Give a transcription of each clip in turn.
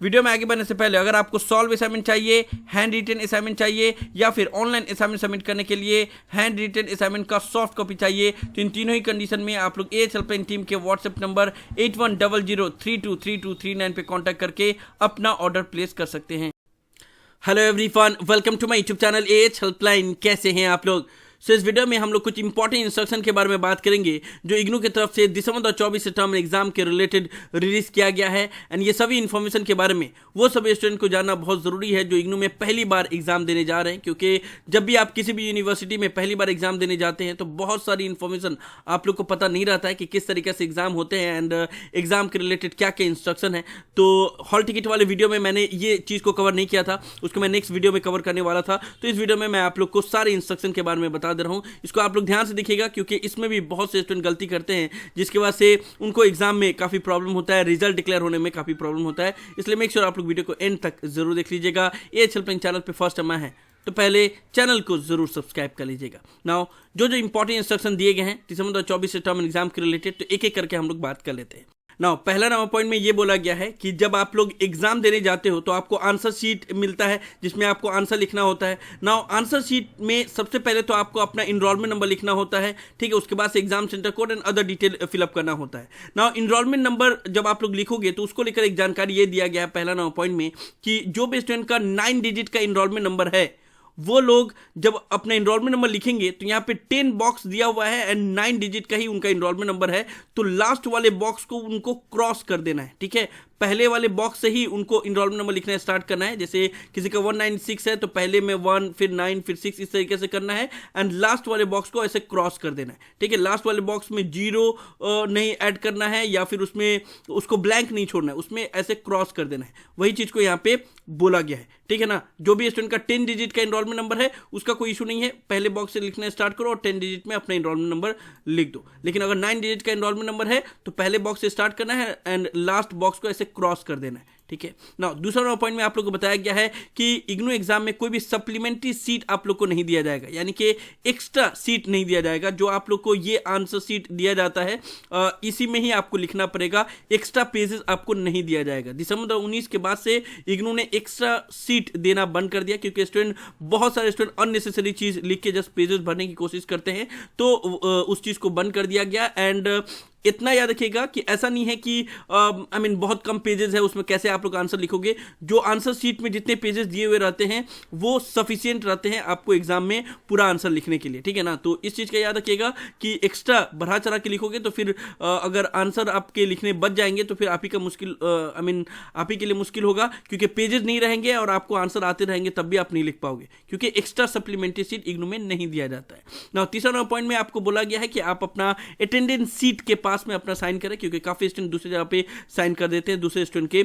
Video में आगे बढ़ने से पहले अगर आपको सॉल्व असाइनमेंट चाहिए, हैंड रिटन असाइनमेंट चाहिए या फिर ऑनलाइन असाइनमेंट सबमिट करने के लिए हैंड रिटन असाइनमेंट का सॉफ्ट कॉपी चाहिए, तो इन तीनों ही कंडीशन में आप लोग एएच हेल्पलाइन टीम के व्हाट्सएप नंबर 8100323239 पे कांटेक्ट करके अपना ऑर्डर प्लेस कर सकते हैं। Hello everyone, welcome to my YouTube channel AH helpline. कैसे हैं आप लोग? इस वीडियो में हम लोग कुछ इंपॉर्टेंट इंस्ट्रक्शन के बारे में बात करेंगे जो इग्नू की तरफ से दिसंबर 2024 से टर्म एग्जाम के रिलेटेड रिलीज किया गया है। एंड ये सभी इन्फॉर्मेशन के बारे में वो सभी स्टूडेंट को जानना बहुत ज़रूरी है जो इग्नू में पहली बार एग्जाम देने जा रहे हैं, क्योंकि जब भी आप किसी भी यूनिवर्सिटी में पहली बार एग्जाम देने जाते हैं तो बहुत सारी इन्फॉर्मेशन आप लोग को पता नहीं रहता है कि किस तरीके से एग्जाम होते हैं एंड एग्जाम के रिलेटेड क्या क्या इंस्ट्रक्शन है। तो हॉल टिकट वाले वीडियो में मैंने ये चीज़ को कवर नहीं किया था, उसको मैं नेक्स्ट वीडियो में कवर करने वाला था। तो इस वीडियो में मैं आप लोग को सारे इंस्ट्रक्शन के बारे में बता दे रहा हूँ। इसको आप लोग ध्यान से देखिएगा क्योंकि इसमें भी बहुत से स्टूडेंट गलती करते हैं जिसकी वजह से उनको एग्जाम में काफ़ी प्रॉब्लम होता है, रिजल्ट डिक्लेयर होने में काफ़ी प्रॉब्लम होता है। इसलिए मेक श्योर आप लोग वीडियो को एंड तक जरूर देख लीजिएगा। एएच हेल्पलाइन चैनल पे फर्स्ट टाइम आए हैं तो पहले चैनल को जरूर सब्सक्राइब कर लीजिएगा। नाउ जो इंपॉर्टेंट इंस्ट्रक्शन दिए गए हैं दिसंबर 2024 से टर्म एग्जाम के रिलेटेड, तो एक एक करके हम लोग बात कर लेते हैं। नाउ पहला नंबर पॉइंट में ये बोला गया है कि जब आप लोग एग्जाम देने जाते हो तो आपको आंसर शीट मिलता है जिसमें आपको आंसर लिखना होता है। नाउ आंसर शीट में सबसे पहले तो आपको अपना इनरोलमेंट नंबर लिखना होता है, ठीक है। उसके बाद से exam centre code and other detail fill up करना होता है। नाउ इनरोलमेंट नंबर जब आप लोग लिखोगे तो उसको लेकर एक जानकारी ये दिया गया है पहला नंबर पॉइंट में कि जो भी स्टूडेंट का 9 डिजिट का इनरोलमेंट नंबर है वो लोग जब अपना इनरोलमेंट नंबर लिखेंगे तो यहाँ पे 10 बॉक्स दिया हुआ है एंड 9 डिजिट का ही उनका इनरोलमेंट नंबर है, तो लास्ट वाले बॉक्स को उनको क्रॉस कर देना है, ठीक है। पहले वाले बॉक्स से ही उनको इनरोलमेंट नंबर लिखना स्टार्ट करना है। जैसे किसी का 196 है तो पहले में 1 फिर 9 फिर 6 इस तरीके से करना है एंड लास्ट वाले बॉक्स को ऐसे क्रॉस कर देना है, ठीक है। लास्ट वाले बॉक्स में 0 नहीं ऐड करना है या फिर उसमें उसको ब्लैंक नहीं छोड़ना है, उसमें ऐसे क्रॉस कर देना है। वही चीज़ को यहाँ पे बोला गया है, ठीक है ना। जो भी स्टूडेंट का 10 डिजिट का इनरोलमेंट नंबर है उसका कोई इशू नहीं है, पहले बॉक्स से लिखना स्टार्ट करो और 10 डिजिट में अपना इनरोलमेंट नंबर लिख दो। लेकिन अगर 9 डिजिट का इनरोलमेंट नंबर है तो पहले बॉक्स से स्टार्ट करना है एंड लास्ट बॉक्स को ऐसे क्रॉस कर देना है, ठीक है ना। दूसरा पॉइंट में आप लोग को बताया गया है कि इग्नू एग्जाम में कोई भी सप्लीमेंट्री सीट आप लोग को नहीं दिया जाएगा, यानी कि एक्स्ट्रा सीट नहीं दिया जाएगा। जो आप लोग को ये आंसर सीट दिया जाता है इसी में ही आपको लिखना पड़ेगा, एक्स्ट्रा पेजेस आपको नहीं दिया जाएगा। दिसंबर 2019 के बाद से इग्नू ने एक्स्ट्रा सीट देना बंद कर दिया क्योंकि बहुत सारे स्टूडेंट अननेसेसरी चीज लिख के जस्ट पेजेस भरने की कोशिश करते हैं, तो उस चीज को बंद कर दिया गया। एंड इतना याद रखिएगा कि ऐसा नहीं है कि बहुत कम पेजेस है उसमें कैसे आप लोग आंसर लिखोगे। जो आंसर शीट में जितने पेजेस दिए हुए रहते हैं वो सफिशिएंट रहते हैं आपको एग्जाम में पूरा आंसर लिखने के लिए, ठीक है ना। तो इस चीज़ का याद रखिएगा कि एक्स्ट्रा बढ़ा चढ़ा के लिखोगे तो फिर अगर आंसर आपके लिखने बच जाएंगे तो फिर आप ही का मुश्किल आप ही के लिए मुश्किल होगा, क्योंकि पेजेस नहीं रहेंगे और आपको आंसर आते रहेंगे तब भी आप नहीं लिख पाओगे, क्योंकि एक्स्ट्रा सप्लीमेंट्री सीट इग्नू में नहीं दिया जाता है ना। तीसरा पॉइंट में आपको बोला गया है कि आप अपना अटेंडेंस सीट के पास में अपना साइन करें, क्योंकि काफी स्टूडेंट दूसरी जगह पे साइन कर देते हैं दूसरे स्टूडेंट के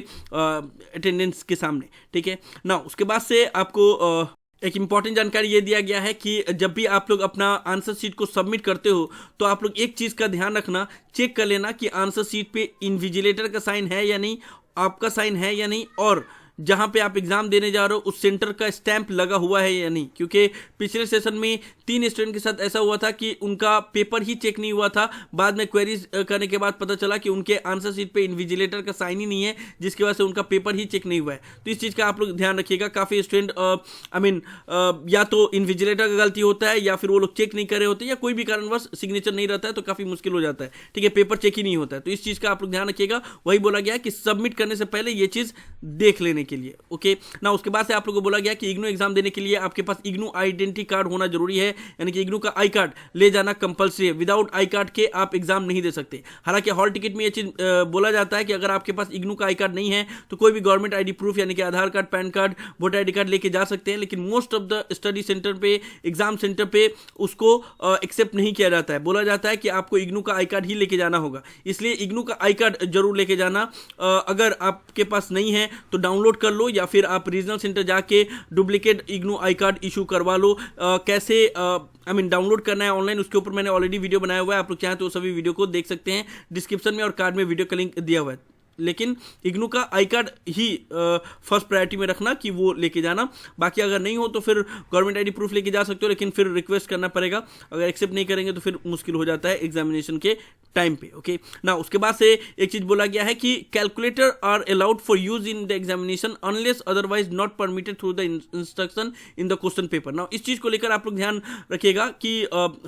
अटेंडेंस के सामने, ठीक है ना। उसके बाद से आपको एक इंपॉर्टेंट जानकारी ये दिया गया है कि जब भी आप लोग अपना आंसर शीट को सबमिट करते हो तो आप लोग एक चीज़ का ध्यान रखना, चेक कर लेना कि आंसर शीट पे इन्विजिलेटर का साइन है या नहीं, आपका साइन है या नहीं, और जहां पे आप एग्जाम देने जा रहे हो उस सेंटर का स्टैंप लगा हुआ है या नहीं। क्योंकि पिछले सेशन में 3 स्टूडेंट के साथ ऐसा हुआ था कि उनका पेपर ही चेक नहीं हुआ था, बाद में क्वेरीज करने के बाद पता चला कि उनके आंसर शीट पे इन्विजिलेटर का साइन ही नहीं है, जिसकी वजह से उनका पेपर ही चेक नहीं हुआ है। तो इस चीज़ का आप लोग ध्यान रखिएगा। काफ़ी स्टूडेंट या तो इन्विजिलेटर का गलती होता है या फिर वो लोग चेक नहीं कर रहे होते या कोई भी कारणवश सिग्नेचर नहीं रहता है तो काफ़ी मुश्किल हो जाता है, ठीक है। पेपर चेक ही नहीं होता है, तो इस चीज़ का आप लोग ध्यान रखिएगा। वही बोला गया कि सबमिट करने से पहले ये चीज़ देख लेने के लिए, ओके ना। उसके बाद से आप लोगों को बोला गया कि इग्नू एग्जाम देने के लिए आपके पास इग्नू आइडेंटिटी कार्ड होना जरूरी है, यानी कि इग्नू का आई कार्ड ले जाना कंपलसरी है। विदाउट आई कार्ड के आप एग्जाम नहीं दे सकते। हालांकि हॉल टिकट में ये चीज बोला जाता है कि अगर आपके पास इग्नू का आई कार्ड नहीं है तो कोई भी गवर्नमेंट आईडी प्रूफ यानी कि Aadhaar card, PAN card, voter ID card लेके जा सकते हैं, लेकिन most of the study centre पे, एग्जाम सेंटर पे उसको एक्सेप्ट नहीं किया जाता है। बोला जाता है कि आपको इग्नू का आई कार्ड ही लेके जाना होगा, इसलिए इग्नू का आई कार्ड जरूर लेके जाना। अगर आपके पास नहीं है तो डाउनलोड कर लो या फिर आप रीजनल सेंटर जाके duplicate IGNOU I card issue करवा लो। कैसे डाउनलोड करना है ऑनलाइन, उसके ऊपर मैंने ऑलरेडी वीडियो बनाया हुआ है, आप लोग चाहें तो सभी वीडियो को देख सकते हैं। डिस्क्रिप्शन में और कार्ड में वीडियो का लिंक दिया हुआ है। लेकिन इग्नू का I card he first priority में रखना कि वो लेके जाना। बाकी अगर नहीं हो तो फिर गवर्नमेंट आईडी प्रूफ लेके जा सकते हो, लेकिन फिर रिक्वेस्ट करना पड़ेगा। अगर एक्सेप्ट नहीं करेंगे तो फिर मुश्किल हो जाता है एग्जामिनेशन के टाइम पे। ओके ना, उसके बाद से एक चीज बोला गया है कि calculator are allowed for use in the examination unless otherwise not permitted through the instruction in the question paper. ना इस चीज को लेकर आप लोग ध्यान रखिएगा कि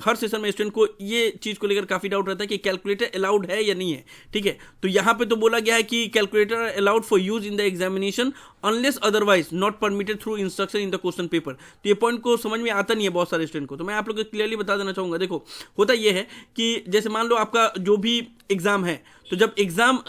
हर सेशन में स्टूडेंट को ये चीज को लेकर काफी डाउट रहता है कि कैलकुलेटर अलाउड है या नहीं है। ठीक है, तो यहाँ पे तो बोला गया है कि calculator allowed for use in the examination unless otherwise not permitted through instruction in the question paper. तो ये पॉइंट को समझ में आता नहीं है बहुत सारे स्टूडेंट को, तो मैं आप लोग को क्लियरली बता देना चाहूंगा। देखो होता यह है कि जैसे मान लो आपका जो भी एग्जाम है, तो जब एग्जाम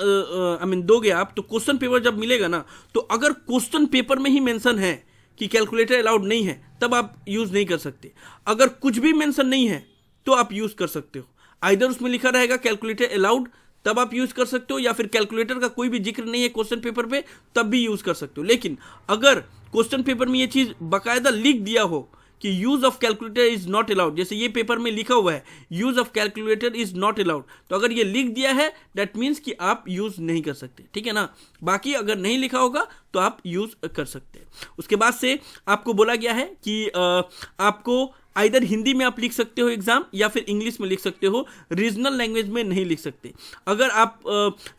दोगे आप, तो क्वेश्चन पेपर जब मिलेगा ना, तो अगर क्वेश्चन पेपर में ही मेंशन है कि कैलकुलेटर अलाउड नहीं है तब आप यूज नहीं कर सकते। अगर कुछ भी मेंशन नहीं है तो आप यूज कर सकते हो। आइदर उसमें लिखा रहेगा कैलकुलेटर अलाउड तब आप यूज कर सकते हो, या फिर कैलकुलेटर का कोई भी जिक्र नहीं है क्वेश्चन पेपर पे तब भी यूज कर सकते हो। लेकिन अगर क्वेश्चन पेपर में ये चीज बाकायदा लिख दिया हो कि use of calculator is not allowed, जैसे ये पेपर में लिखा हुआ है use of calculator is not allowed, तो अगर ये लिख दिया है दैट मीन्स कि आप यूज नहीं कर सकते। ठीक है ना, बाकी अगर नहीं लिखा होगा तो आप यूज कर सकते हैं। उसके बाद से आपको बोला गया है कि आपको आइदर हिंदी में आप लिख सकते हो एग्जाम, या फिर इंग्लिश में लिख सकते हो, रीजनल लैंग्वेज में नहीं लिख सकते। अगर आप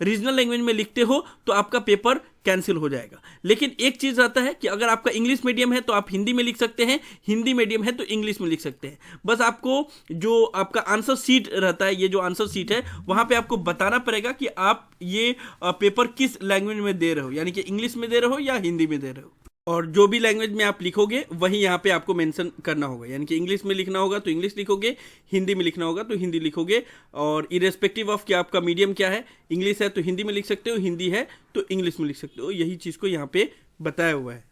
रीजनल लैंग्वेज में लिखते हो तो आपका पेपर कैंसिल हो जाएगा। लेकिन एक चीज रहता है कि अगर आपका इंग्लिश मीडियम है तो आप हिंदी में लिख सकते हैं, हिंदी मीडियम है तो इंग्लिश में लिख सकते हैं। बस आपको जो आपका आंसर शीट रहता है, ये जो आंसर शीट है, वहां पे आपको बताना पड़ेगा कि आप ये पेपर किस लैंग्वेज में दे रहे हो, यानी कि इंग्लिश में दे रहे हो या हिंदी में दे रहे हो। और जो भी लैंग्वेज में आप लिखोगे वही यहाँ पे आपको मेंशन करना होगा, यानी कि इंग्लिश में लिखना होगा तो इंग्लिश लिखोगे, हिंदी में लिखना होगा तो हिंदी लिखोगे। और इरेस्पेक्टिव ऑफ कि आपका मीडियम क्या है, इंग्लिश है तो हिंदी में लिख सकते हो, हिंदी है तो इंग्लिश में लिख सकते हो। यही चीज़ को यहाँ पे बताया हुआ है।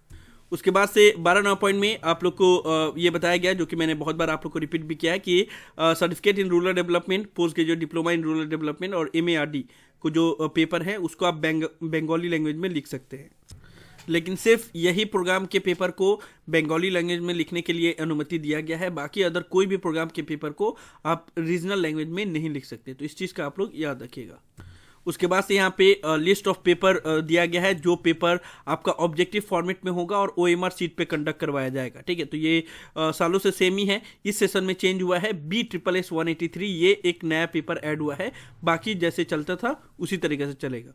उसके बाद से 12 पॉइंट में आप लोग को ये बताया गया, जो कि मैंने बहुत बार आप लोग को रिपीट भी किया है, कि certificate in rural development, post graduate diploma in rural development और MARD को जो पेपर है उसको आप बंगाली लैंग्वेज में लिख सकते हैं। लेकिन सिर्फ यही प्रोग्राम के पेपर को बंगाली लैंग्वेज में लिखने के लिए अनुमति दिया गया है। बाकी अदर कोई भी प्रोग्राम के पेपर को आप रीजनल लैंग्वेज में नहीं लिख सकते, तो इस चीज़ का आप लोग याद रखिएगा। उसके बाद से यहाँ पे लिस्ट ऑफ पेपर दिया गया है, जो पेपर आपका ऑब्जेक्टिव फॉर्मेट में होगा और OMR सीट पे कंडक्ट करवाया जाएगा। ठीक है, तो ये सालों से सेम ही है, इस सेशन में चेंज हुआ है। BSSS 183 ये एक नया पेपर ऐड हुआ है, बाकी जैसे चलता था उसी तरीके से चलेगा।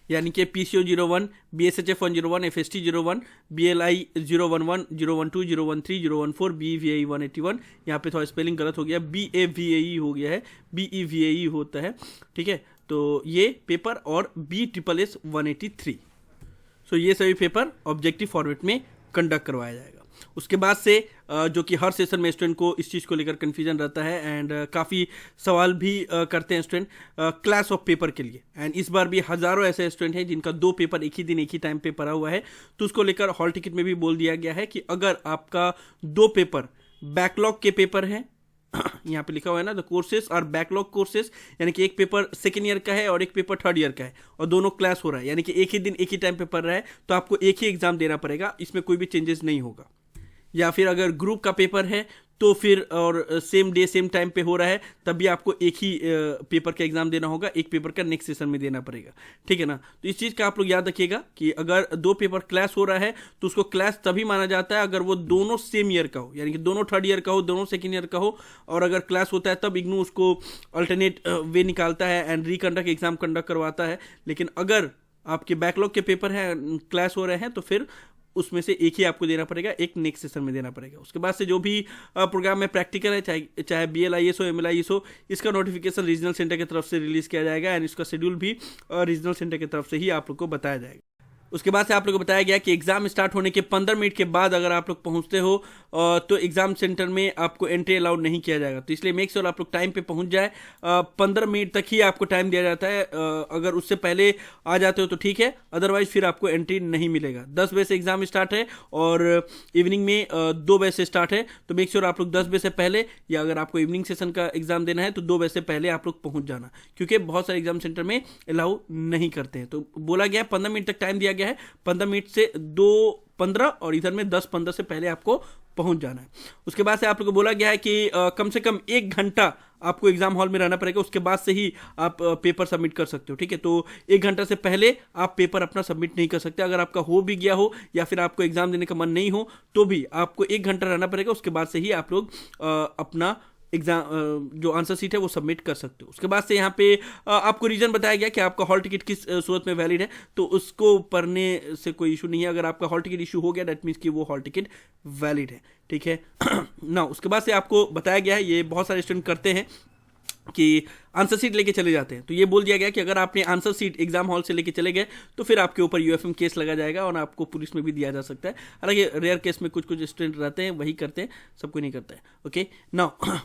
यानी कि PCO 01, BSHF 101, FST 01, BLI 011, 012, 013, 014, BEVAE 181। यहाँ पे थोड़ा स्पेलिंग गलत हो गया, BAVAE हो गया है, BEVAE होता है। ठीक है, तो ये पेपर और BSSS 183, सो ये सभी पेपर ऑब्जेक्टिव फॉर्मेट में कंडक्ट करवाया जाएगा। उसके बाद से जो कि हर सेशन में स्टूडेंट को इस चीज़ को लेकर कन्फ्यूजन रहता है एंड काफ़ी सवाल भी करते हैं स्टूडेंट क्लास ऑफ पेपर के लिए। एंड इस बार भी हज़ारों ऐसे स्टूडेंट हैं जिनका 2 पेपर एक ही दिन एक ही टाइम पे पड़ा हुआ है, तो उसको लेकर हॉल टिकट में भी बोल दिया गया है कि अगर आपका 2 पेपर बैकलॉग के पेपर हैं, यहाँ पे लिखा हुआ है ना, द कोर्सेज और बैकलॉग कोर्सेज, यानी कि एक पेपर सेकेंड ईयर का है और एक पेपर थर्ड ईयर का है और दोनों क्लास हो रहा है, यानी कि एक ही दिन एक ही टाइम पे पढ़ रहा है, तो आपको एक ही एग्जाम देना पड़ेगा, इसमें कोई भी चेंजेस नहीं होगा। या फिर अगर ग्रुप का पेपर है तो फिर और सेम डे सेम टाइम पे हो रहा है तब भी आपको एक ही पेपर का एग्जाम देना होगा, एक पेपर का नेक्स्ट सेशन में देना पड़ेगा। ठीक है ना, तो इस चीज़ का आप लोग याद रखिएगा कि अगर 2 पेपर क्लास हो रहा है तो उसको क्लास तभी माना जाता है अगर वो दोनों सेम ईयर का हो, यानी कि दोनों थर्ड ईयर का हो, दोनों सेकेंड ईयर का हो। और अगर क्लास होता है तब इग्नू उसको अल्टरनेट वे निकालता है एंड रिकंडक्ट एग्जाम कंडक्ट करवाता है। लेकिन अगर आपके बैकलॉग के पेपर हैं, क्लास हो रहे हैं, तो फिर उसमें से एक ही आपको देना पड़ेगा, एक नेक्स्ट सेशन में देना पड़ेगा। उसके बाद से जो भी प्रोग्राम में प्रैक्टिकल है, चाहे BLIS हो MLIS हो, इसका नोटिफिकेशन रीजनल सेंटर की तरफ से रिलीज़ किया जाएगा एंड इसका शेड्यूल भी रीजनल सेंटर की तरफ से ही आप लोग को बताया जाएगा। उसके बाद से आप लोगों को बताया गया कि एग्जाम स्टार्ट होने के 15 मिनट के बाद अगर आप लोग पहुंचते हो तो एग्जाम सेंटर में आपको एंट्री अलाउड नहीं किया जाएगा, तो इसलिए मेक श्योर आप लोग टाइम पे पहुंच जाए। 15 मिनट तक ही आपको टाइम दिया जाता है, अगर उससे पहले आ जाते हो तो ठीक है, अदरवाइज फिर आपको एंट्री नहीं मिलेगा। 10 बजे से एग्जाम स्टार्ट है और इवनिंग में 2 बजे से स्टार्ट है, तो मेक श्योर आप लोग 10 बजे से पहले, या अगर आपको इवनिंग सेशन का एग्जाम देना है तो 2 बजे से पहले आप लोग पहुंच जाना, क्योंकि बहुत सारे एग्जाम सेंटर में अलाउ नहीं करते हैं। तो बोला गया 15 मिनट तक टाइम दिया गया है, 15 मिनट से 2:15 और इधर में 10:15 से पहले आपको पहुंच जाना है। उसके बाद से आप लोग को बोला गया है कि कम से कम 1 घंटा आपको एग्जाम हॉल में रहना पड़ेगा, उसके बाद से ही आप पेपर सबमिट कर सकते हो। ठीक है, तो 1 घंटा से पहले आप पेपर अपना सबमिट नहीं कर सकते। अगर आपका हो भी गया हो या फिर आपको एग्जाम देने का मन नहीं हो तो भी आपको 1 घंटा रहना पड़ेगा, उसके बाद से ही आप लोग अपना एग्जाम जो आंसर सीट है वो सबमिट कर सकते हो। उसके बाद से यहाँ पे आपको रीजन बताया गया कि आपका हॉल टिकट किस सूरत में वैलिड है, तो उसको पढ़ने से कोई इशू नहीं है। अगर आपका हॉल टिकट इशू हो गया दैट मीन्स कि वो हॉल टिकट वैलिड है। ठीक है ना, उसके बाद से आपको बताया गया है, ये बहुत सारे स्टूडेंट करते हैं कि आंसर सीट लेके चले जाते हैं, तो ये बोल दिया गया कि अगर आपने आंसर सीट एग्जाम हॉल से लेके चले गए तो फिर आपके ऊपर यूएफएम केस लगा जाएगा और आपको पुलिस में भी दिया जा सकता है। हालांकि रेयर केस में कुछ कुछ स्टूडेंट रहते हैं वही करते हैं, सब कोई नहीं करता है। ओके नाउ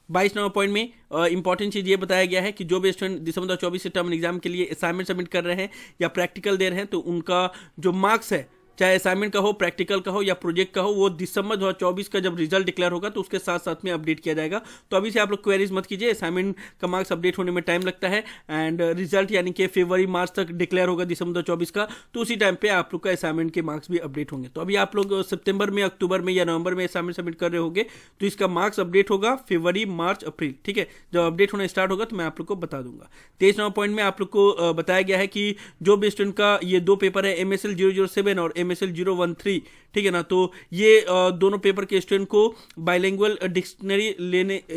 22 नंबर पॉइंट में इंपॉर्टेंट चीज़ ये बताया गया है कि जो भी स्टूडेंट दिसंबर 2024 से टर्म एग्जाम के लिए असाइनमेंट सबमिट कर रहे हैं या प्रैक्टिकल दे रहे हैं, तो उनका जो मार्क्स है, चाहे असाइनमेंट का हो, प्रैक्टिकल का हो या प्रोजेक्ट का हो, वो दिसंबर 2024 का जब रिजल्ट डिक्लेयर होगा तो उसके साथ साथ में अपडेट किया जाएगा। तो अभी से आप लोग क्वेरीज मत कीजिए, असाइनमेंट का मार्क्स अपडेट होने में टाइम लगता है एंड रिजल्ट यानी कि फरवरी मार्च तक डिक्लेयर होगा दिसंबर 2024 का, तो उसी टाइम पे आप लोग का असाइनमेंट के मार्क्स भी अपडेट होंगे। तो अभी आप लोग सितंबर में, अक्टूबर में या नवंबर में असाइनमेंट सबमिट कर रहे होंगे तो इसका मार्क्स अपडेट होगा फरवरी, मार्च, अप्रैल। ठीक है, जब अपडेट होना स्टार्ट होगा तो मैं आप लोग को बता दूंगा। 23 नंबर पॉइंट में आप लोग को बताया गया है कि जो भी स्टूडेंट का ये 2 पेपर है, MSL 007 और MSL 013, ठीक है ना, तो ये दोनों पेपर के स्टूडेंट को बाइलिंगुअल डिक्शनरी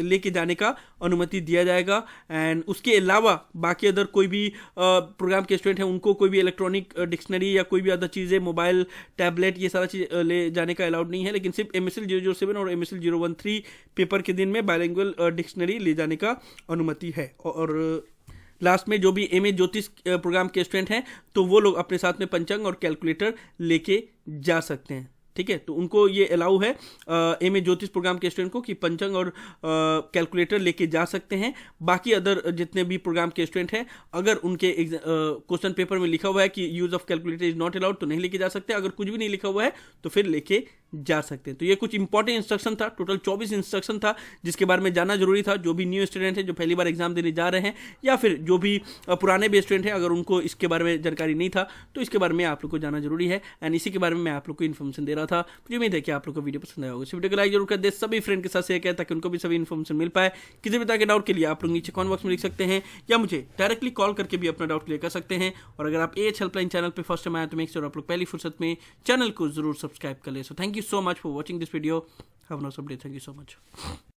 लेके जाने का अनुमति दिया जाएगा। एंड उसके अलावा बाकी अदर कोई भी प्रोग्राम के स्टूडेंट हैं उनको कोई भी इलेक्ट्रॉनिक डिक्शनरी या कोई भी अदर चीज़ें, मोबाइल, टैबलेट, ये सारा चीज़ ले जाने का अलाउड नहीं है। लेकिन सिर्फ MSL 007 और MSL 013 पेपर के दिन में बाइलिंगुअल डिक्शनरी ले जाने का अनुमति है। और लास्ट में जो भी MA ज्योतिष प्रोग्राम के स्टूडेंट हैं तो वो लोग अपने साथ में पंचांग और कैलकुलेटर लेके जा सकते हैं। ठीक है, तो उनको ये अलाउ है MA ज्योतिष प्रोग्राम के स्टूडेंट को कि पंचांग और कैलकुलेटर लेके जा सकते हैं। बाकी अदर जितने भी प्रोग्राम के स्टूडेंट हैं, अगर उनके क्वेश्चन पेपर में लिखा हुआ है कि use of calculator is not allowed तो नहीं लेके जा सकते। अगर कुछ भी नहीं लिखा हुआ है तो फिर लेके जा सकते हैं। तो ये कुछ इंपॉर्टेंट इंस्ट्रक्शन था, टोटल 24 इंस्ट्रक्शन था जिसके बारे में जानना जरूरी था। जो भी न्यू स्टूडेंट है, जो पहली बार एग्जाम देने जा रहे हैं, या फिर जो भी पुराने भी स्टूडेंट हैं, अगर उनको इसके बारे में जानकारी नहीं था तो इसके बारे में आप लोग को जानना जरूरी है। एंड इसी के बारे में मैं आप लोग को इन्फॉर्मेशन दे रहा था। मुझे उम्मीद है कि आप लोग को वीडियो पसंद आया होगा। इस वीडियो को लाइक जरूर कर दे, सभी फ्रेंड के साथ शेयर करें ताकि उनको भी सभी इन्फॉर्मेशन मिल पाए। किसी भी तरह के डाउट के लिए आप लोग नीचे कमेंट बॉक्स में लिख सकते हैं या मुझे डायरेक्टली कॉल करके भी अपना डाउट क्लियर कर सकते हैं। और अगर आप AH हेल्पलाइन चैनल पर फर्स्ट टाइम आए तो मेक श्योर आप लोग पहली फुर्सत में चैनल को जरूर सब्सक्राइब कर ले। So thank you so much for watching this video. Have a nice day. Thank you so much.